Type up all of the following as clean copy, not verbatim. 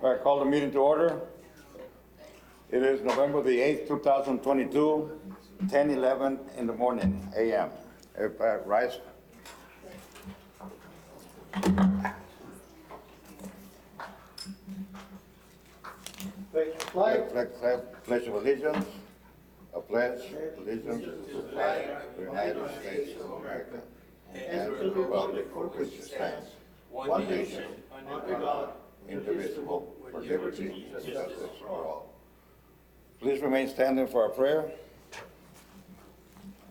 All right, call the meeting to order. It is November the 8th, 2022, 10:11 in the morning, a.m. Everybody rise. Pledge of allegiance. A pledge of allegiance to the flag of the United States of America and to the republic for which it stands, one nation, under God, indivisible, with liberty and justice for all. Please remain standing for our prayer.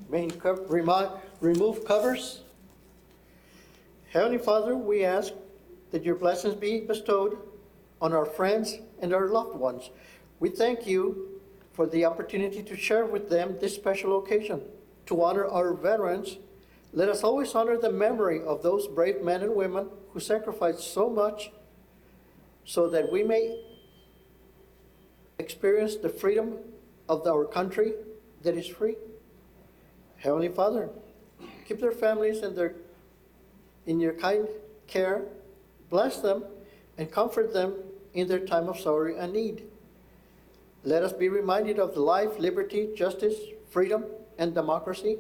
Remove covers. Heavenly Father, we ask that your blessings be bestowed on our friends and our loved ones. We thank you for the opportunity to share with them this special occasion. To honor our veterans, let us always honor the memory of those brave men and women who sacrificed so much so that we may experience the freedom of our country that is free. Heavenly Father, keep their families in your kind care, bless them, and comfort them in their time of sorrow and need. Let us be reminded of the life, liberty, justice, freedom, and democracy,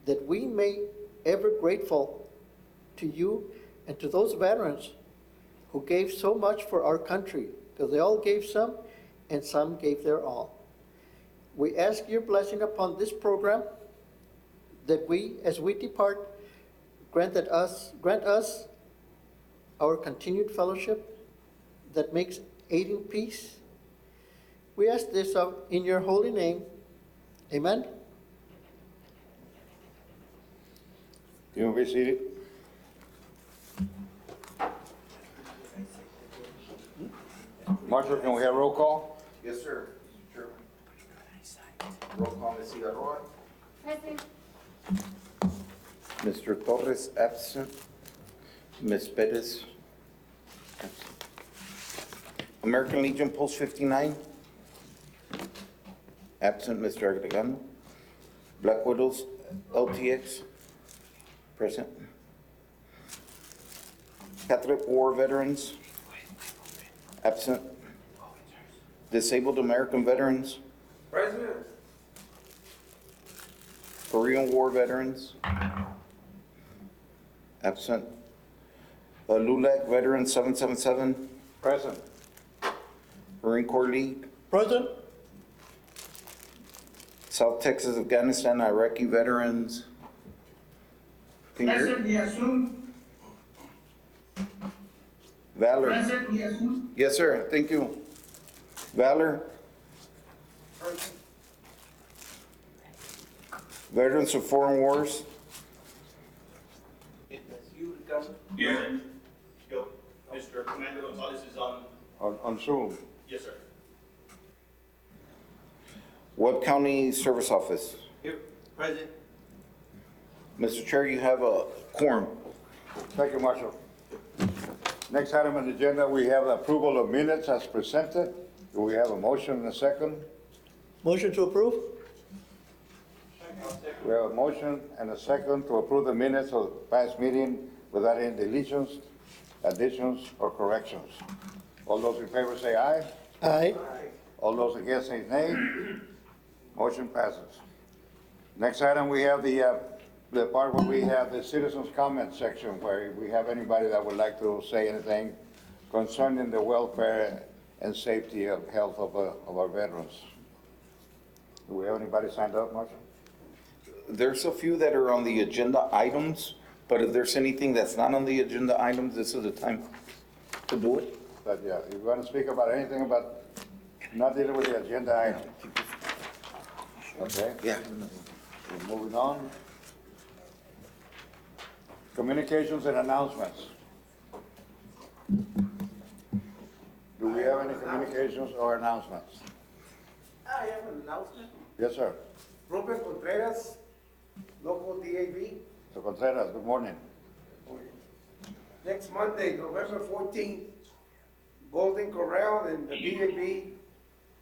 that we may ever grateful to you and to those veterans who gave so much for our country, because they all gave some, and some gave their all. We ask your blessing upon this program, that we, as we depart, grant us our continued fellowship that makes aiding peace. We ask this in your holy name. Amen. You may be seated. Marshal, can we have roll call? Yes, sir, Mr. Chairman. Roll call, Ms. Cigarroa. Present. Mr. Torres, absent. Ms. Perez, absent. American Legion Post 59. Absent, Mr. Agregano. Black Widows LTX, present. Catholic War Veterans, absent. Disabled American Veterans, President. Korean War Veterans, absent. LULAC Veterans 777, Present. Marine Corps League, Present. South Texas, Afghanistan, Iraqi Veterans. Can you hear? Present, yes, sir. Valor. Present, yes, sir. Yes, sir, thank you. Valor. Veterans of Foreign Wars, That's you, Ricardo? Yeah. Yo, Mr. Commander Gonzalez is on. On Zoom. Yes, sir. Webb County Service Office. Here, present. Mr. Chair, you have a quorum. Thank you, Marshal. Next item on the agenda, we have approval of minutes as presented. Do we have a motion and a second? Motion to approve? We have a motion and a second to approve the minutes of the past meeting without any deletions, additions, or corrections. All those in favor say aye. Aye. All those against say nay. Motion passes. Next item, we have the part where we have the citizens' comment section, where we have anybody that would like to say anything concerning the welfare and safety of health of our veterans. Do we have anybody signed up, Marshall? There's a few that are on the agenda items, but if there's anything that's not on the agenda items, this is the time to do it. But yeah, if you want to speak about anything about not dealing with the agenda item. Okay, Yeah. we're moving on. Communications and announcements. Do we have any communications or announcements? I have an announcement. Yes, sir. Robert Contreras, local DAV. So Contreras, good morning. Next Monday, November 14th, Golden Corral and the DAV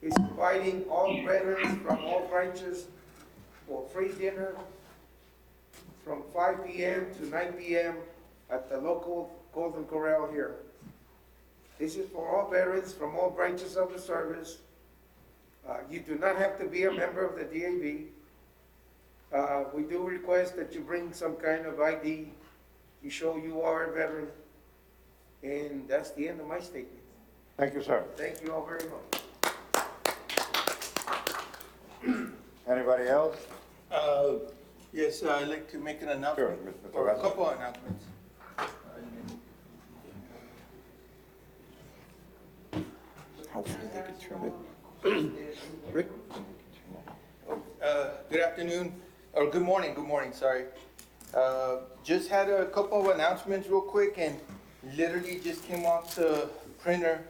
is inviting all veterans from all branches for free dinner from 5 p.m. to 9 p.m. at the local Golden Corral here. This is for all veterans from all branches of the service. You do not have to be a member of the DAV. We do request that you bring some kind of ID to show you are a veteran. And that's the end of my statement. Thank you, sir. Thank you all very much. Anybody else? Yes, I'd like to make an Sure, announcement, Mr. or a Torres. couple of announcements. Hopefully they could turn it. Rick? Good afternoon, or good morning, sorry. Just had a couple of announcements real quick and literally just came off the printer.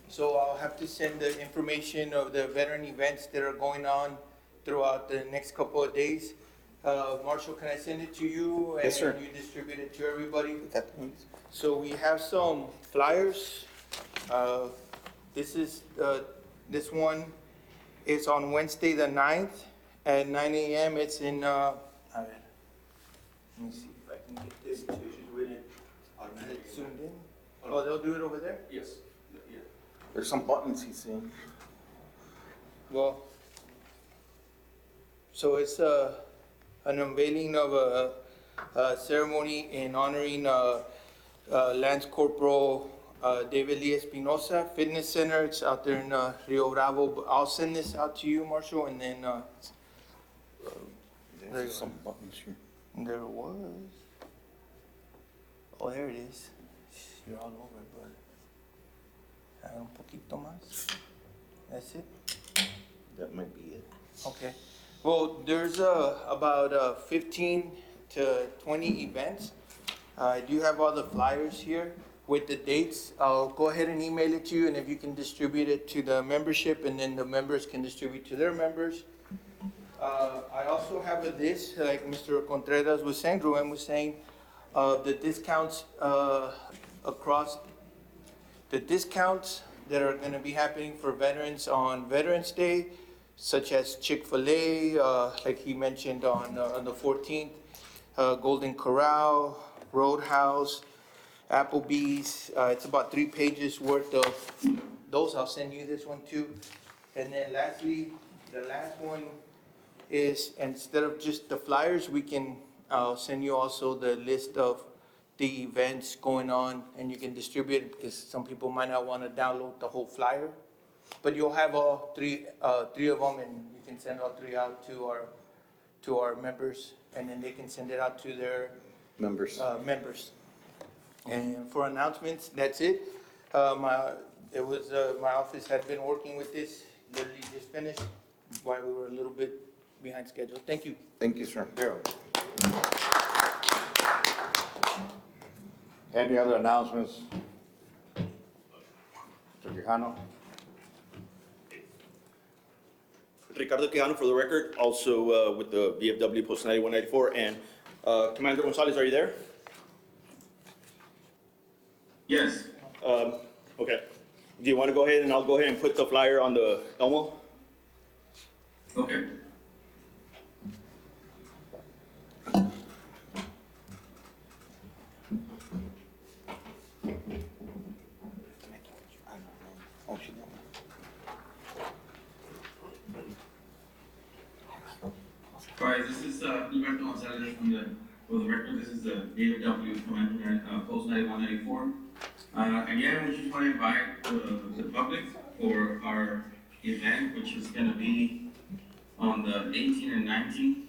So I'll have to send the information of the veteran events that are going on throughout the next couple of days. Marshall, can I send it to you? Yes, sir. And you distribute it to everybody? That means- So we have some flyers. This one is on Wednesday, the 9th at 9 a.m. It's in, a ver, let me see if I can get this to, is it zoomed in? Oh, they'll do it over there? Yes. There's some buttons he's saying. Well, so it's an unveiling of a ceremony in honoring Lance Corporal David Lee Espinosa Fitness Center. It's out there in Rio Bravo. But I'll send this out to you, Marshall, and then There's some buttons here. there was. Oh, there it is. You're all over it, brother. Un poquito más. That's it. That might be it. Okay. Well, there's about 15 to 20 events. I do have all the flyers here with the dates. I'll go ahead and email it to you, and if you can distribute it to the membership, and then the members can distribute to their members. I also have a list, like Mr. Contreras was saying, Ruben was saying, the discounts across the discounts that are going to be happening for veterans on Veterans Day, such as Chick-fil-A, like he mentioned on the 14th, Golden Corral, Roadhouse, Applebee's. It's about 3 pages worth of those. I'll send you this one too. And then lastly, the last one is, instead of just the flyers, I'll send you also the list of the events going on, and you can distribute it, because some people might not want to download the whole flyer. But you'll have all three of them, and you can send all 3 out to our members, and then they can send it out to their Members. members. And for announcements, that's it. My office had been working with this, literally just finished, while we were a little bit behind schedule. Thank you. Thank you, sir. Yeah. Any other announcements? Mr. Quijano? Ricardo Quijano for the record, also with the VFW Post 9194. And Commander Gonzalez, are you there? Yes. Okay. Do you want to go ahead and I'll go ahead and put the flyer on the Elmo? Okay. Oh, she- All right, this is Humberto Gonzalez for the record. This is the VFW Commander Post 9194. Again, we just want to invite the public for our event, which is going to be on the 18th and 19th.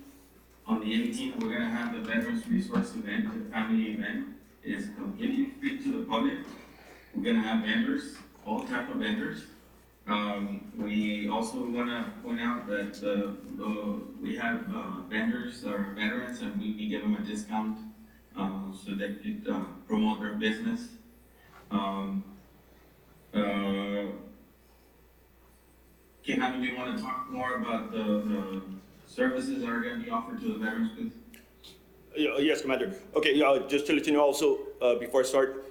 On the 18th, we're going to have the Veterans Resource event, the family event. It is completely free to the public. We're going to have vendors, all type of vendors. We also want to point out that we have vendors that are veterans, and we give them a discount so they could promote their business. Quijano, do you want to talk more about the services that are going to be offered to the veterans, please? Yes, Commander. Okay, just to let you know also, before I start,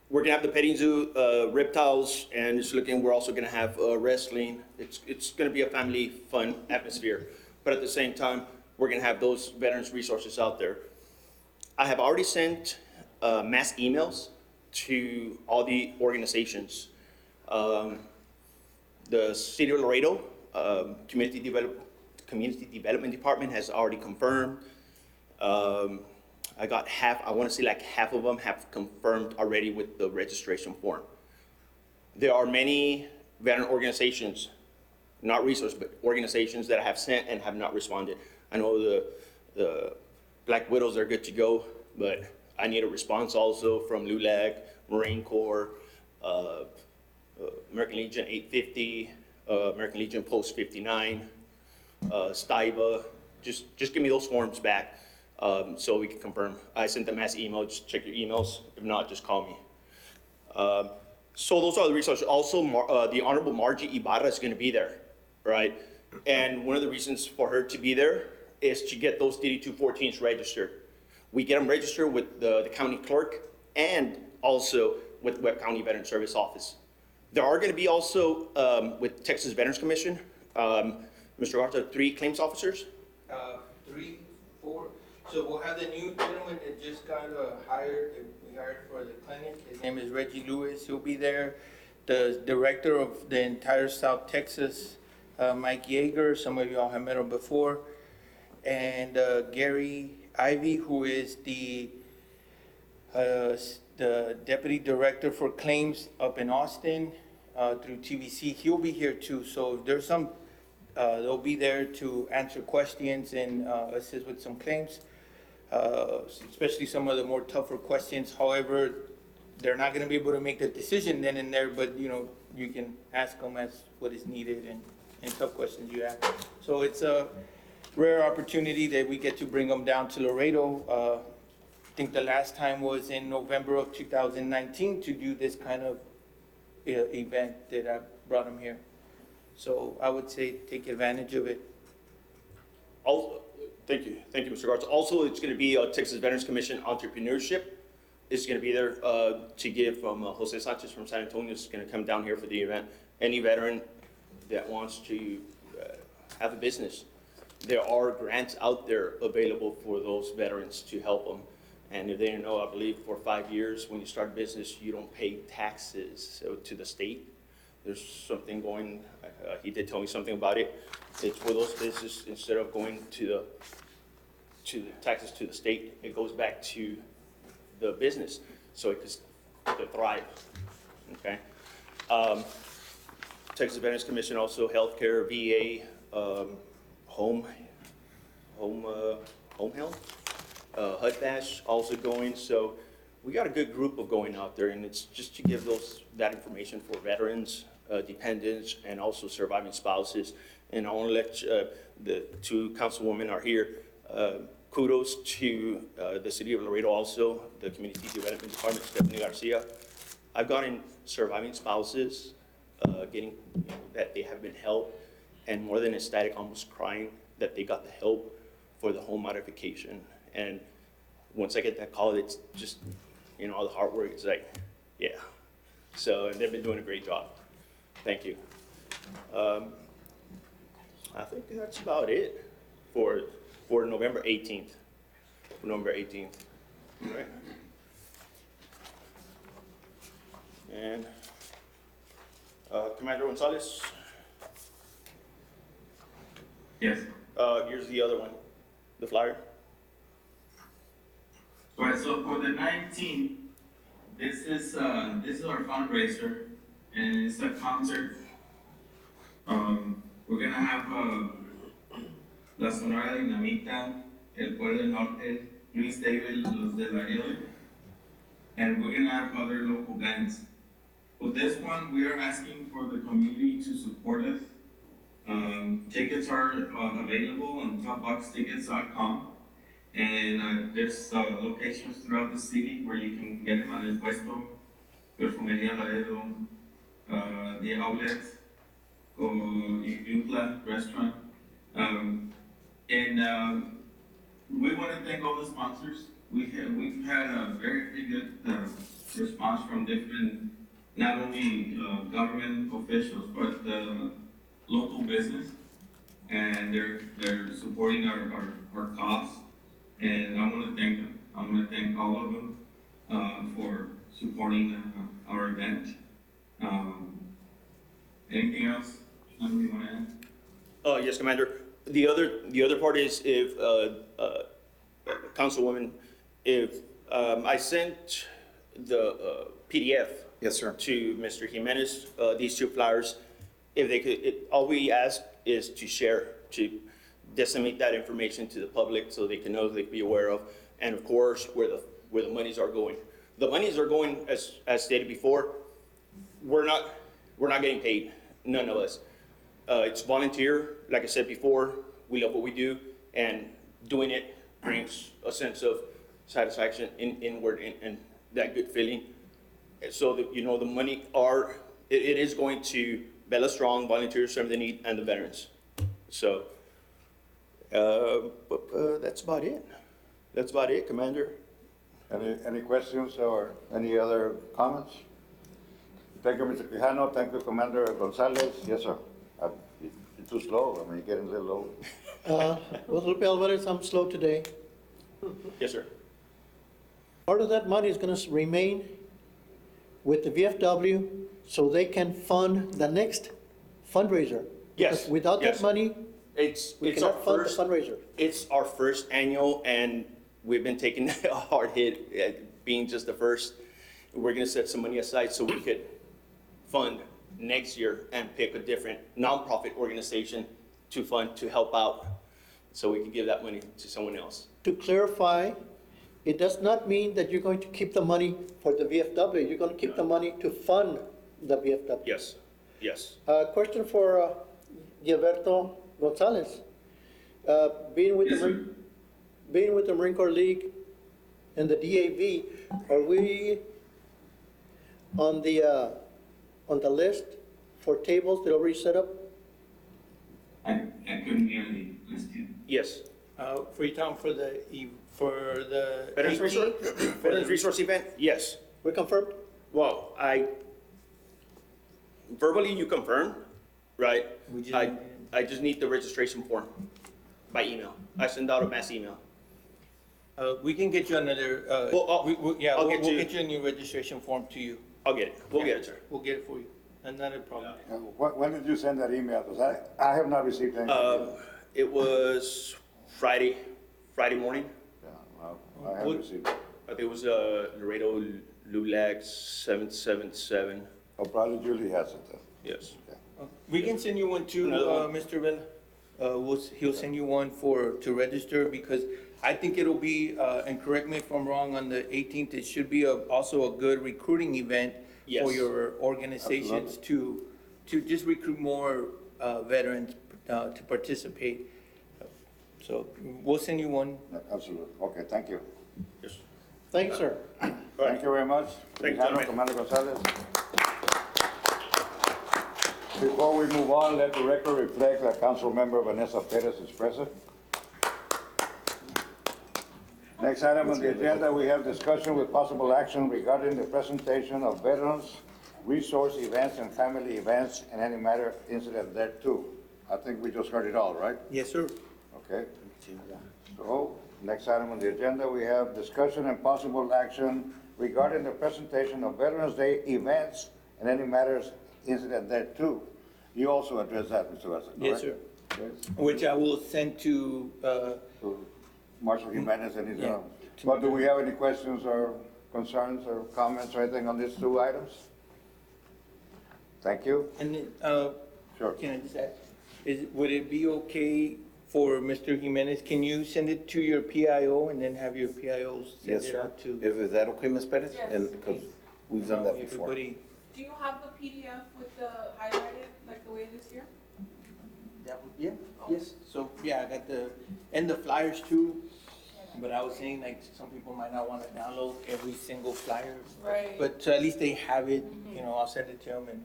we're gonna have the petting zoo, reptiles, and we're also gonna have wrestling. It's gonna be a family fun atmosphere. But at the same time, we're gonna have those veterans resources out there. I have already sent mass emails to all the organizations. The City of Laredo Community Development Department has already confirmed. I got half, I want to say like half of them have confirmed already with the registration form. There are many veteran organizations, not resource, but organizations that I have sent and have not responded. I know the Black Widows are good to go, but I need a response also from LULAC, Marine Corps, American Legion 850, American Legion Post 59, STIBA. Just give me those forms back so we can confirm. I sent the mass email, just check your emails. If not, just call me. So those are the resources. Also, the Honorable Margie Ibarra is going to be there, right? And one of the reasons for her to be there is to get those DD-214s registered. We get them registered with the county clerk and also with Webb County Veteran Service Office. There are going to be also, with Texas Veterans Commission, Mr. Garza, 3 claims officers. 3, 4. So we'll have the new gentleman that just got hired, that we hired for the clinic. His name is Reggie Lewis. He'll be there. The director of the entire South Texas, Mike Yeager. Some of y'all have met him before. And Gary Ivy, who is the deputy director for claims up in Austin through TVC. He'll be here too. So if there's some, they'll be there to answer questions and assist with some claims, especially some of the more tougher questions. However, they're not going to be able to make the decision then and there, but you know, you can ask them as what is needed and tough questions you have. So it's a rare opportunity that we get to bring them down to Laredo. I think the last time was in November of 2019 to do this kind of event that I brought them here. So I would say take advantage of it. Also, thank you, Mr. Garza. Also, it's going to be Texas Veterans Commission Entrepreneurship is going to be there to give from Jose Sanchez from San Antonio is going to come down here for the event. Any veteran that wants to have a business, there are grants out there available for those veterans to help them. And if they didn't know, I believe for 5 years, when you start a business, you don't pay taxes to the state. There's something going, he did tell me something about it. It's for those businesses, instead of going to the taxes to the state, it goes back to the business, so it can thrive, okay? Texas Veterans Commission also healthcare, VA, home health. HUD Bash also going, so we got a good group of going out there, and it's just to give that information for veterans, dependents, and also surviving spouses. And I want to let the 2 councilwomen are here. Kudos to the City of Laredo, also the Community Development Department, Stephanie Garcia. I've gotten surviving spouses getting that they have been helped, and more than ecstatic, almost crying that they got the help for the home modification. And once I get that call, it's just, you know, all the hard work is like, yeah. So they've been doing a great job. Thank you. I think that's about it for November 18th. November 18th, right? And Commander Gonzalez, Yes. here's the other one, the flyer. All right, so for the 19th, this is our fundraiser, and it's a concert. We're gonna have La Sonora Dinamita, El Pueblo del Norte, Luis David, Los de la Isla, and we're gonna have other local bands. With this one, we are asking for the community to support us. Tickets are available on topboxtickets.com. And there's locations throughout the city where you can get them on El Puesto, Perfumeria Laredo, the outlet, or Yukla restaurant. We want to thank all the sponsors. We've had a very good response from different, not only government officials, but local business. And they're supporting our cause. And I want to thank them. I want to thank all of them for supporting our event. Anything else you want to add? Yes, Commander. The other part is if, Councilwoman, if, I sent the PDF. Yes, sir. To Mr. Jimenez, these two flyers, if they could, all we ask is to share, to disseminate that information to the public so they can know, they can be aware of, and of course, where the monies are going. The monies are going, as stated before, we're not getting paid, none of us. It's volunteer, like I said before, we love what we do, and doing it brings a sense of satisfaction inward and that good feeling. So that, you know, the money it is going to Bella Strong, Volunteers Serving the Need, and the veterans. So, that's about it. That's about it, Commander. Any questions or any other comments? Thank you, Mr. Quijano. Thank you, Commander Gonzalez. Yes, sir. You're too slow. I mean, you're getting a little low. Well, Lupe Alvarez, I'm slow today. Yes, sir. Part of that money is gonna remain with the VFW so they can fund the next fundraiser. Yes, Because without yes. that money, It's we our cannot fund the first fundraiser. It's our first annual, and we've been taking a hard hit at being just the first. We're gonna set some money aside so we could fund next year and pick a different nonprofit organization to fund, to help out, so we can give that money to someone else. To clarify, it does not mean that you're going to keep the money for the VFW. You're gonna keep the money to fund the VFW. Yes, yes. Question for Gilberto Gonzalez. Being with Yes, the sir. being with the Marine Corps League and the DAV, are we on the list for tables that are already set up? I couldn't hear the list yet. Yes. Freetown for the Veterans 18th? Resource, Veterans Resource event? Yes. We confirmed? Well, verbally you confirm, right? We just I, need- I just need the registration form by email. I send out a mass email. We can get you another, Well, yeah, I'll we'll get you- get you a new registration form to you. I'll get it. We'll get it, sir. We'll get it for you, not a problem. When did you send that email? Because I have not received any. It was Friday morning. Yeah, well, I haven't received it. I think it was, Laredo Lulac 777. Oh, probably Julie has it then. Yes. We can send you one too, Another one? Mr. Vela. He'll send you one to register, because I think it'll be, and correct me if I'm wrong, on the 18th, it should be also a good recruiting event for Yes. your organizations to just recruit more veterans to participate. So we'll send you one. Absolutely. Okay, thank you. Yes. Thanks, sir. Thank you very much. Thank you, Quijano, gentlemen. Commander Gonzalez. Before we move on, let the record reflect that Council Member Vanessa Perez is present. Next item on the agenda, we have discussion with possible action regarding the presentation of veterans, resource events, and family events, and any matter incident thereto. I think we just heard it all, right? Yes, sir. Okay. So, next item on the agenda, we have discussion and possible action regarding the presentation of Veterans Day events and any matters incident thereto. You also address that, Mr. Garza, correct? Yes, sir. Okay. Which I will send to, To Marshal Jimenez and his, Yeah. but do we have any questions or concerns or comments or anything on these two items? Thank you. and then, Sure. can I just ask, would it be okay for Mr. Jimenez, can you send it to your PIO and then have your PIO send Yes, it sir. out to? Is that okay, Ms. Perez? Yes, And, because we've done that before. Everybody, Do you have the PDF with the highlighted, like the way it is here? that would, yeah, yes, so, yeah, I got and the flyers too, but I was saying, like, some people might not wanna download every single flyer. Right. But so at least they have it, you know, I'll send it to them and.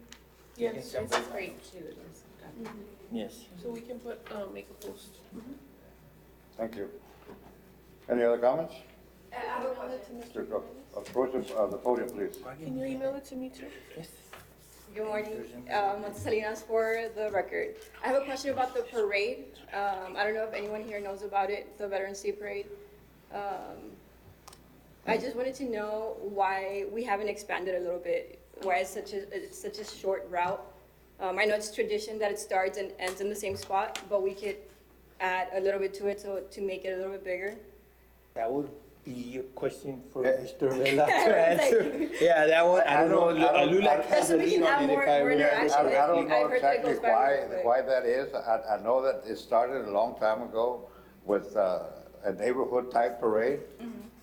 they can Yes, separate it's it. great too. Yes. So we can put, make a post. Thank you. Any other comments? I have a question. Mr. Cook, approach the podium, please. Can you email it to me too? Yes. Good morning, Salinas for the record. I have a question about the parade. I don't know if anyone here knows about it, the Veterans Day Parade. I just wanted to know why we haven't expanded a little bit, why it's such a short route. I know it's tradition that it starts and ends in the same spot, but we could add a little bit to it to make it a little bit bigger. That would be a question for Yeah. Mr. Vela to It's like- answer. Yeah, that one, I don't know, Lulac has So a we can lead have on it more- if I more remember. interaction. I don't know I've heard that it exactly goes back, but- why that is. I know that it started a long time ago with a neighborhood type parade,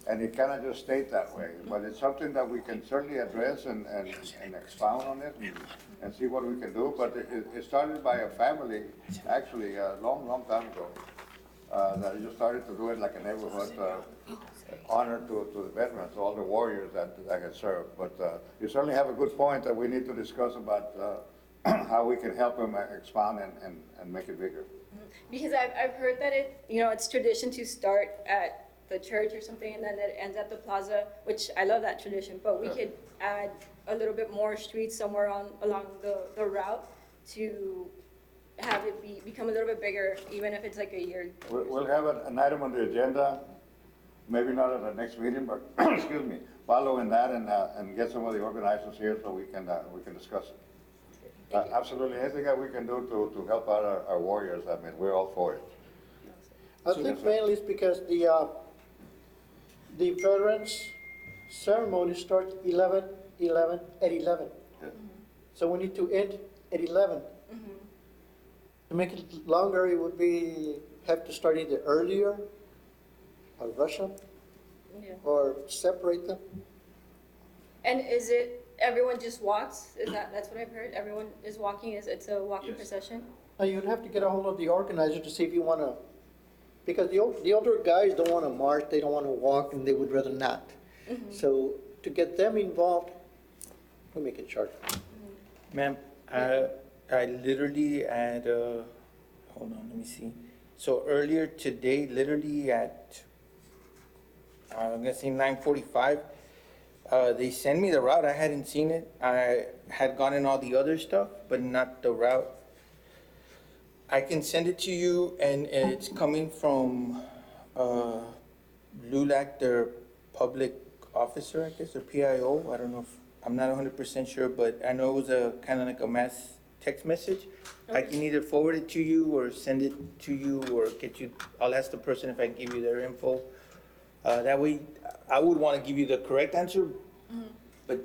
and it kind of just stayed that way. But it's something that we can certainly address and expound on it and see what we can do. But it started by a family, actually, a long, long time ago, that just started to do it like a neighborhood honor to the veterans, all the warriors that had served. But you certainly have a good point that we need to discuss about how we can help them expand and make it bigger. Because I've heard that it's tradition to start at the church or something, and then it ends at the plaza, which I love that tradition, but we could add a little bit more streets somewhere along the route to have it become a little bit bigger, even if it's like a year. We'll have an item on the agenda, maybe not at the next meeting, but, excuse me, following that and get some of the organizers here so we can discuss it. Absolutely, anything that we can do to help out our warriors, I mean, we're all for it. I think mainly it's because the veterans ceremony starts 11 at 11. Yeah. So we need to end at 11. To make it longer, it would have to start either earlier or rush them Yeah. or separate them. And is it everyone just walks? That's what I've heard? Everyone is walking. It's a walking Yes. procession? Now, you'd have to get a hold of the organizer to see if you want to, because the older guys don't want to march, they don't want to walk, and they would rather not. So to get them involved, we make it short. Ma'am, I literally hold on, let me see. So earlier today, literally at, I'm gonna say 9:45, they sent me the route. I hadn't seen it. I had gotten all the other stuff, but not the route. I can send it to you, and it's coming from LULAC, their public officer, I guess, or PIO. I don't know if, I'm not 100% sure, but I know it was a kind of like a mass text message. I can either forward it to you or send it to you or I'll ask the person if I can give you their info. That way, I would want to give you the correct answer, but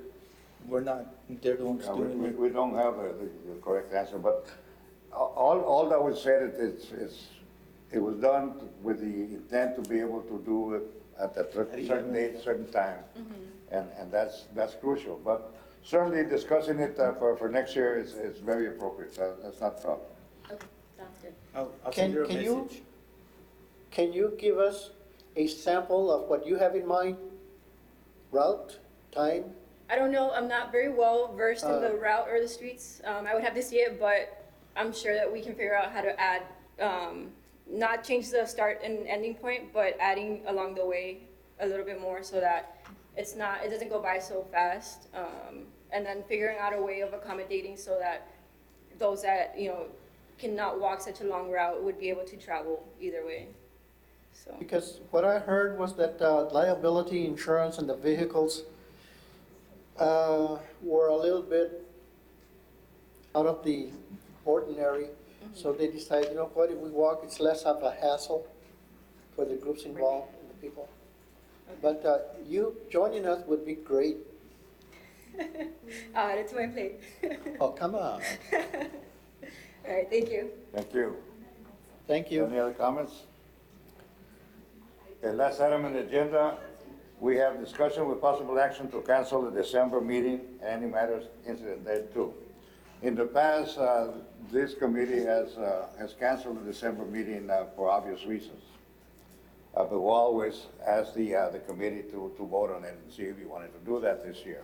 we're not, they're the ones Yeah, doing it. we don't have the correct answer, but all that was said, it was done with the intent to be able to do it at a certain date, certain time. And that's crucial. But certainly discussing it for next year is very appropriate. That's not a problem. Okay, sounds good. I'll send you a Can you- message. Can you give us a sample of what you have in mind? Route, time? I don't know, I'm not very well versed in the route or the streets. I would have to see it, but I'm sure that we can figure out how to add, not change the start and ending point, but adding along the way a little bit more so that it doesn't go by so fast. And then figuring out a way of accommodating so that those that, cannot walk such a long route would be able to travel either way. So, Because what I heard was that liability insurance and the vehicles were a little bit out of the ordinary. So they decided, you know what, if we walk, it's less of a hassle for the groups involved and the people. But you joining us would be great. add it to my plate. Oh, come on. All right, thank you. Thank you. Thank you. Any other comments? Okay, last item on the agenda, we have discussion with possible action to cancel the December meeting, any matters incident thereto. In the past, this committee has canceled the December meeting for obvious reasons. But we'll always ask the committee to vote on it and see if you wanted to do that this year.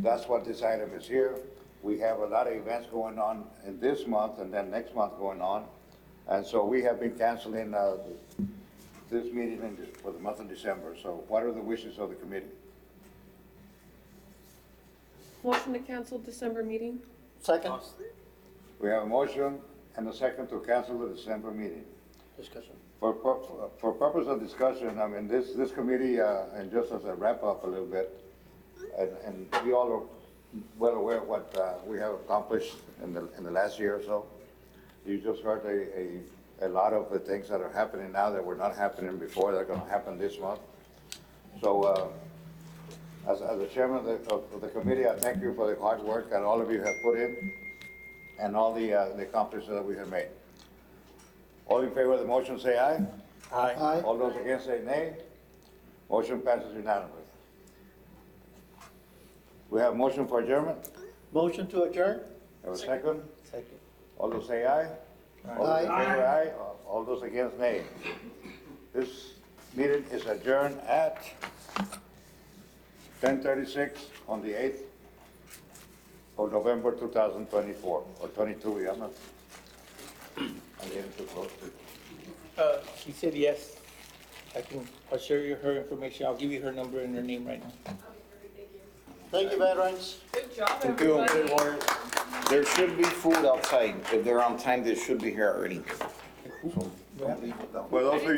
That's what this item is here. We have a lot of events going on in this month and then next month going on. And so we have been canceling this meeting for the month of December. So what are the wishes of the committee? Motion to cancel December meeting? Second, We have a motion and a second to cancel the December meeting. discussion. For purpose of discussion, I mean, this committee, and just as a wrap up a little bit, and we all are well aware of what, we have accomplished in the last year or so. You just heard a lot of the things that are happening now that were not happening before, that are gonna happen this month. So, as the chairman of the committee, I thank you for the hard work that all of you have put in and all the accomplishments that we have made. All in favor of the motion, say aye. Aye. All those against, say nay. Motion passes unanimously. We have motion for adjournment. Motion to adjourn? Have a second? Second. All those say aye. All those in Aye. favor, aye. All those against, nay. This meeting is adjourned at 10:36 on the 8th of November 2024, or 22, I'm not. I'm getting too close to. She said yes. I'll share her information. I'll give you her number and her name right now. Thank you, veterans. Good job, Thank you. everybody. There should be food outside. If they're on time, they should be here already. So don't leave without. For those of you